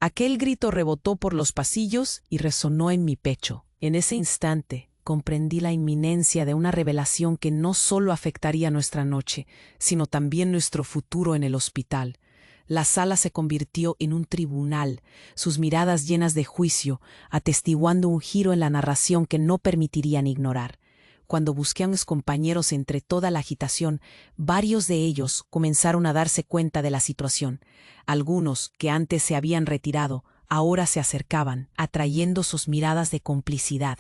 Aquel grito rebotó por los pasillos y resonó en mi pecho. En ese instante comprendí la inminencia de una revelación que no solo afectaría nuestra noche, sino también nuestro futuro en el hospital. La sala se convirtió en un tribunal, sus miradas llenas de juicio, atestiguando un giro en la narración que no permitirían ignorar. Cuando busqué a mis compañeros entre toda la agitación, varios de ellos comenzaron a darse cuenta de la situación. Algunos, que antes se habían retirado, ahora se acercaban, atrayendo sus miradas de complicidad.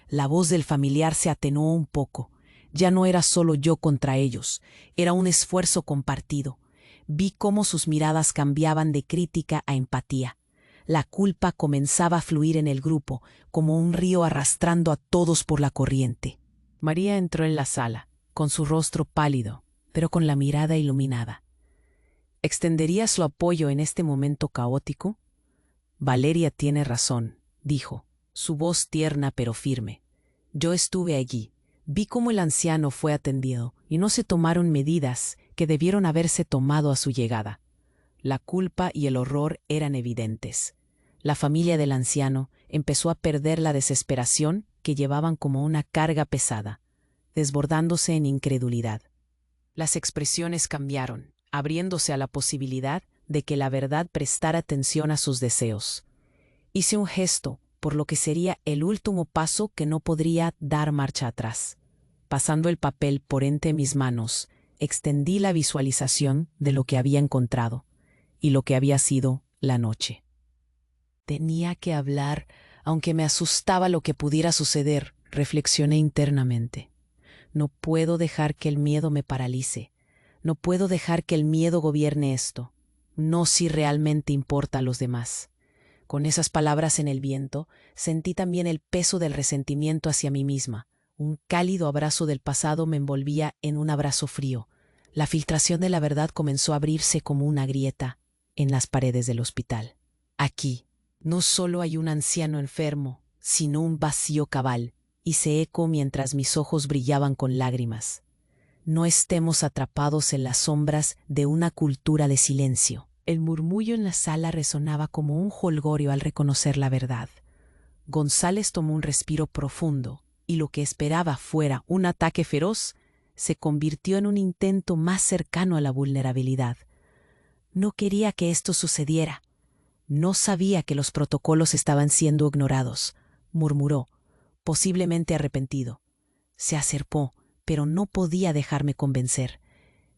La voz del familiar se atenuó un poco. Ya no era solo yo contra ellos, era un esfuerzo compartido. Vi cómo sus miradas cambiaban de crítica a empatía. La culpa comenzaba a fluir en el grupo, como un río arrastrando a todos por la corriente. María entró en la sala, con su rostro pálido, pero con la mirada iluminada. ¿Extendería su apoyo en este momento caótico? Valeria tiene razón, dijo, su voz tierna pero firme. Yo estuve allí, vi cómo el anciano fue atendido y no se tomaron medidas que debieron haberse tomado a su llegada. La culpa y el horror eran evidentes. La familia del anciano empezó a perder la desesperación que llevaban como una carga pesada, desbordándose en incredulidad. Las expresiones cambiaron, abriéndose a la posibilidad de que la verdad prestara atención a sus deseos. Hice un gesto, por lo que sería el último paso que no podría dar marcha atrás. Pasando el papel por entre mis manos, extendí la visualización de lo que había encontrado y lo que había sido la noche. Tenía que hablar, aunque me asustaba lo que pudiera suceder, reflexioné internamente. No puedo dejar que el miedo me paralice. No puedo dejar que el miedo gobierne esto. No si realmente importa a los demás. Con esas palabras en el viento, sentí también el peso del resentimiento hacia mí misma. Un cálido abrazo del pasado me envolvía en un abrazo frío. La filtración de la verdad comenzó a abrirse como una grieta en las paredes del hospital. Aquí, no solo hay un anciano enfermo, sino un vacío cabal, hice eco mientras mis ojos brillaban con lágrimas. No estemos atrapados en las sombras de una cultura de silencio. El murmullo en la sala resonaba como un jolgorio al reconocer la verdad. González tomó un respiro profundo, y lo que esperaba fuera un ataque feroz, se convirtió en un intento más cercano a la vulnerabilidad. No quería que esto sucediera. No sabía que los protocolos estaban siendo ignorados, murmuró, posiblemente arrepentido. Se acercó, pero no podía dejarme convencer.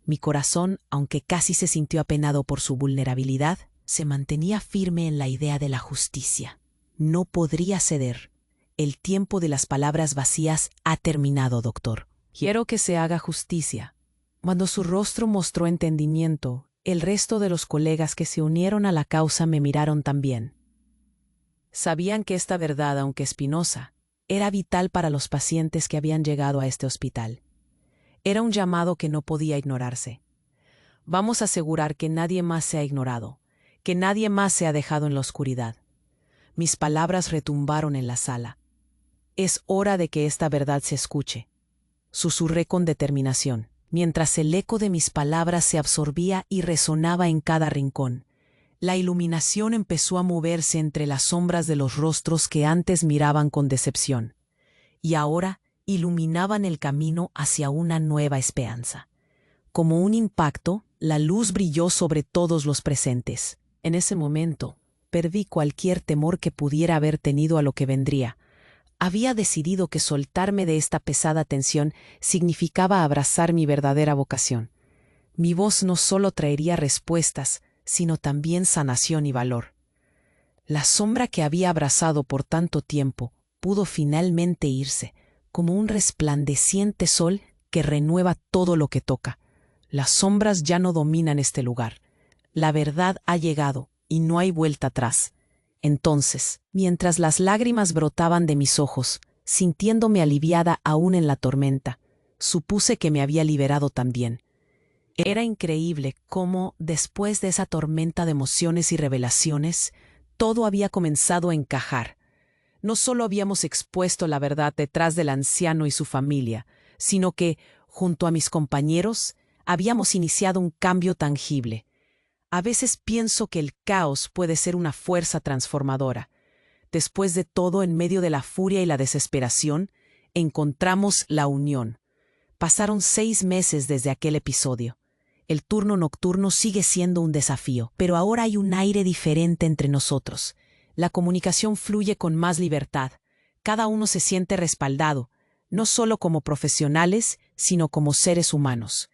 Mi corazón, aunque casi se sintió apenado por su vulnerabilidad, se mantenía firme en la idea de la justicia. No podría ceder. El tiempo de las palabras vacías ha terminado, doctor. Quiero que se haga justicia. Cuando su rostro mostró entendimiento, el resto de los colegas que se unieron a la causa me miraron también. Sabían que esta verdad, aunque espinosa, era vital para los pacientes que habían llegado a este hospital. Era un llamado que no podía ignorarse. Vamos a asegurar que nadie más sea ignorado, que nadie más sea dejado en la oscuridad. Mis palabras retumbaron en la sala. Es hora de que esta verdad se escuche. Susurré con determinación, mientras el eco de mis palabras se absorbía y resonaba en cada rincón. La iluminación empezó a moverse entre las sombras de los rostros que antes miraban con decepción, y ahora iluminaban el camino hacia una nueva esperanza. Como un impacto, la luz brilló sobre todos los presentes. En ese momento, perdí cualquier temor que pudiera haber tenido a lo que vendría. Había decidido que soltarme de esta pesada tensión significaba abrazar mi verdadera vocación. Mi voz no solo traería respuestas, sino también sanación y valor. La sombra que había abrazado por tanto tiempo pudo finalmente irse, como un resplandeciente sol que renueva todo lo que toca. Las sombras ya no dominan este lugar. La verdad ha llegado y no hay vuelta atrás. Entonces, mientras las lágrimas brotaban de mis ojos, sintiéndome aliviada aún en la tormenta, supuse que me había liberado también. Era increíble cómo, después de esa tormenta de emociones y revelaciones, todo había comenzado a encajar. No solo habíamos expuesto la verdad detrás del anciano y su familia, sino que, junto a mis compañeros, habíamos iniciado un cambio tangible. A veces pienso que el caos puede ser una fuerza transformadora. Después de todo, en medio de la furia y la desesperación, encontramos la unión. Pasaron 6 meses desde aquel episodio. El turno nocturno sigue siendo un desafío, pero ahora hay un aire diferente entre nosotros. La comunicación fluye con más libertad. Cada uno se siente respaldado, no solo como profesionales, sino como seres humanos.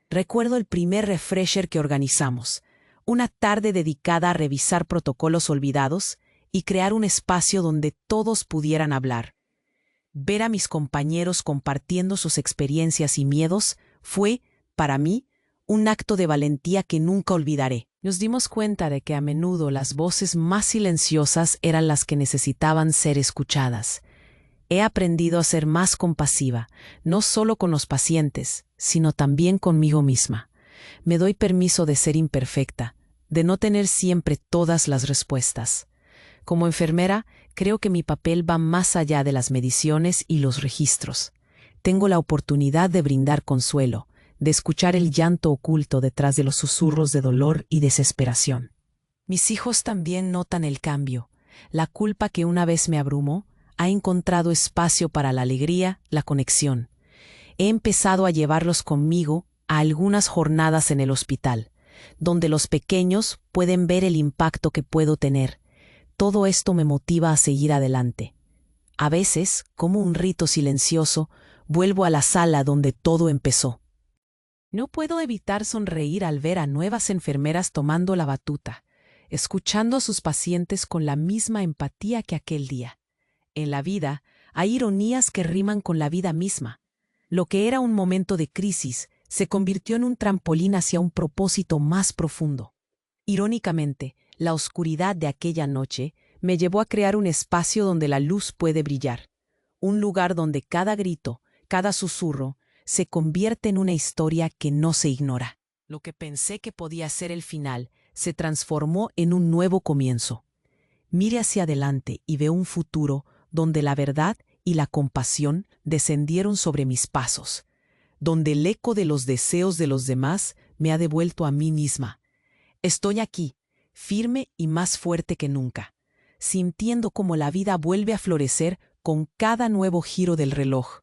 Recuerdo el primer refresher que organizamos, una tarde dedicada a revisar protocolos olvidados y crear un espacio donde todos pudieran hablar. Ver a mis compañeros compartiendo sus experiencias y miedos fue, para mí, un acto de valentía que nunca olvidaré. Nos dimos cuenta de que a menudo las voces más silenciosas eran las que necesitaban ser escuchadas. He aprendido a ser más compasiva, no solo con los pacientes, sino también conmigo misma. Me doy permiso de ser imperfecta, de no tener siempre todas las respuestas. Como enfermera, creo que mi papel va más allá de las mediciones y los registros. Tengo la oportunidad de brindar consuelo, de escuchar el llanto oculto detrás de los susurros de dolor y desesperación. Mis hijos también notan el cambio. La culpa que una vez me abrumó ha encontrado espacio para la alegría, la conexión. He empezado a llevarlos conmigo a algunas jornadas en el hospital, donde los pequeños pueden ver el impacto que puedo tener. Todo esto me motiva a seguir adelante. A veces, como un rito silencioso, vuelvo a la sala donde todo empezó. No puedo evitar sonreír al ver a nuevas enfermeras tomando la batuta, escuchando a sus pacientes con la misma empatía que aquel día. En la vida, hay ironías que riman con la vida misma. Lo que era un momento de crisis se convirtió en un trampolín hacia un propósito más profundo. Irónicamente, la oscuridad de aquella noche me llevó a crear un espacio donde la luz puede brillar, un lugar donde cada grito, cada susurro, se convierte en una historia que no se ignora. Lo que pensé que podía ser el final se transformó en un nuevo comienzo. Mire hacia adelante y veo un futuro donde la verdad y la compasión descendieron sobre mis pasos, donde el eco de los deseos de los demás me ha devuelto a mí misma. Estoy aquí, firme y más fuerte que nunca, sintiendo cómo la vida vuelve a florecer con cada nuevo giro del reloj.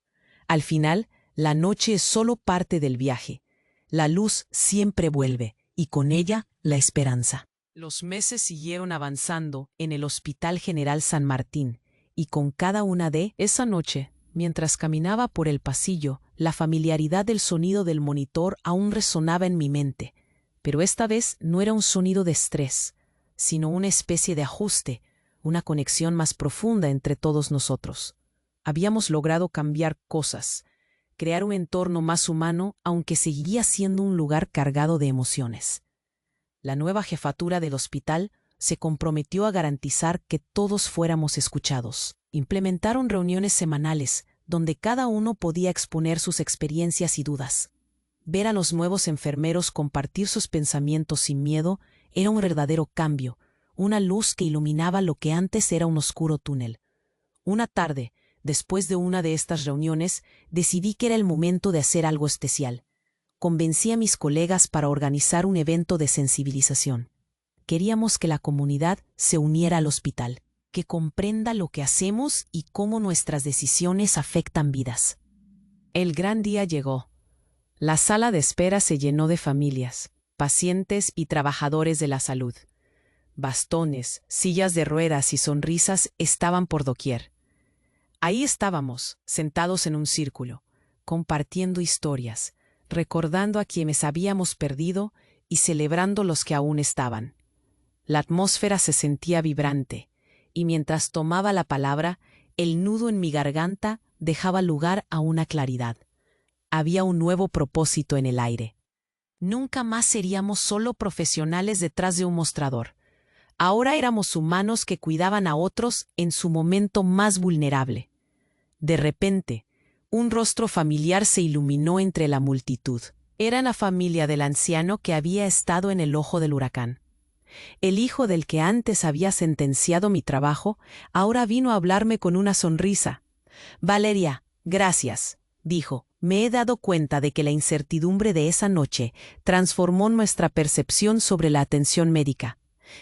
Al final, la noche es solo parte del viaje. La luz siempre vuelve, y con ella la esperanza. Los meses siguieron avanzando en el Hospital General San Martín, y con cada una de esa noche, mientras caminaba por el pasillo, la familiaridad del sonido del monitor aún resonaba en mi mente. Pero esta vez no era un sonido de estrés, sino una especie de ajuste, una conexión más profunda entre todos nosotros. Habíamos logrado cambiar cosas, crear un entorno más humano, aunque seguía siendo un lugar cargado de emociones. La nueva jefatura del hospital se comprometió a garantizar que todos fuéramos escuchados. Implementaron reuniones semanales, donde cada uno podía exponer sus experiencias y dudas. Ver a los nuevos enfermeros compartir sus pensamientos sin miedo era un verdadero cambio, una luz que iluminaba lo que antes era un oscuro túnel. Una tarde, después de una de estas reuniones, decidí que era el momento de hacer algo especial. Convencí a mis colegas para organizar un evento de sensibilización. Queríamos que la comunidad se uniera al hospital, que comprenda lo que hacemos y cómo nuestras decisiones afectan vidas. El gran día llegó. La sala de espera se llenó de familias, pacientes y trabajadores de la salud. Bastones, sillas de ruedas y sonrisas estaban por doquier. Ahí estábamos, sentados en un círculo, compartiendo historias, recordando a quienes habíamos perdido y celebrando los que aún estaban. La atmósfera se sentía vibrante, y mientras tomaba la palabra, el nudo en mi garganta dejaba lugar a una claridad. Había un nuevo propósito en el aire. Nunca más seríamos solo profesionales detrás de un mostrador. Ahora éramos humanos que cuidaban a otros en su momento más vulnerable. De repente, un rostro familiar se iluminó entre la multitud. Era la familia del anciano que había estado en el ojo del huracán. El hijo del que antes había sentenciado mi trabajo, ahora vino a hablarme con una sonrisa. «Valeria, gracias», dijo. «Me he dado cuenta de que la incertidumbre de esa noche transformó nuestra percepción sobre la atención médica.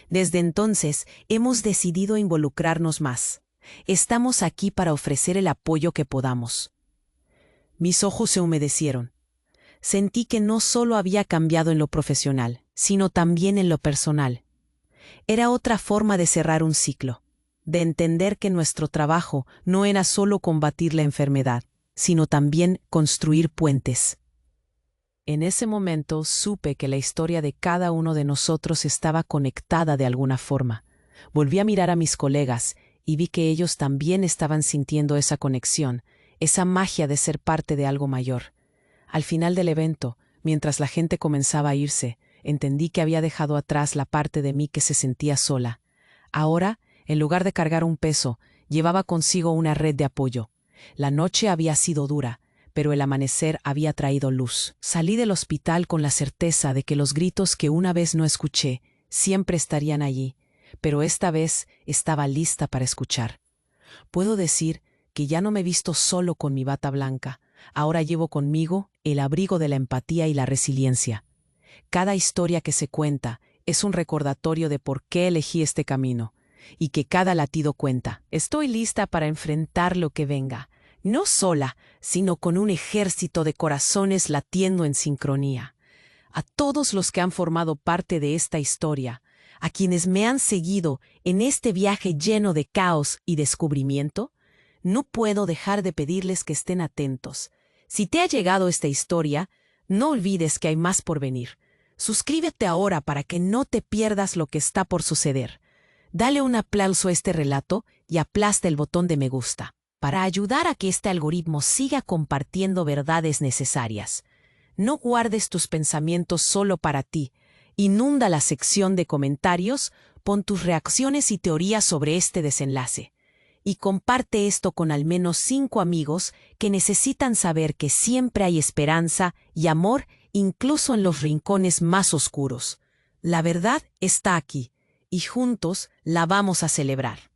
Desde entonces, hemos decidido involucrarnos más. Estamos aquí para ofrecer el apoyo que podamos». Mis ojos se humedecieron. Sentí que no solo había cambiado en lo profesional, sino también en lo personal. Era otra forma de cerrar un ciclo, de entender que nuestro trabajo no era solo combatir la enfermedad, sino también construir puentes. En ese momento supe que la historia de cada uno de nosotros estaba conectada de alguna forma. Volví a mirar a mis colegas y vi que ellos también estaban sintiendo esa conexión, esa magia de ser parte de algo mayor. Al final del evento, mientras la gente comenzaba a irse, entendí que había dejado atrás la parte de mí que se sentía sola. Ahora, en lugar de cargar un peso, llevaba consigo una red de apoyo. La noche había sido dura, pero el amanecer había traído luz. Salí del hospital con la certeza de que los gritos que una vez no escuché siempre estarían allí, pero esta vez estaba lista para escuchar. Puedo decir que ya no me he visto solo con mi bata blanca. Ahora llevo conmigo el abrigo de la empatía y la resiliencia. Cada historia que se cuenta es un recordatorio de por qué elegí este camino, y que cada latido cuenta. Estoy lista para enfrentar lo que venga, no sola, sino con un ejército de corazones latiendo en sincronía. A todos los que han formado parte de esta historia, a quienes me han seguido en este viaje lleno de caos y descubrimiento, no puedo dejar de pedirles que estén atentos. Si te ha llegado esta historia, no olvides que hay más por venir. Suscríbete ahora para que no te pierdas lo que está por suceder. Dale un aplauso a este relato y aplasta el botón de me gusta, para ayudar a que este algoritmo siga compartiendo verdades necesarias. No guardes tus pensamientos solo para ti. Inunda la sección de comentarios, pon tus reacciones y teorías sobre este desenlace. Y comparte esto con al menos 5 amigos que necesitan saber que siempre hay esperanza y amor incluso en los rincones más oscuros. La verdad está aquí, y juntos la vamos a celebrar.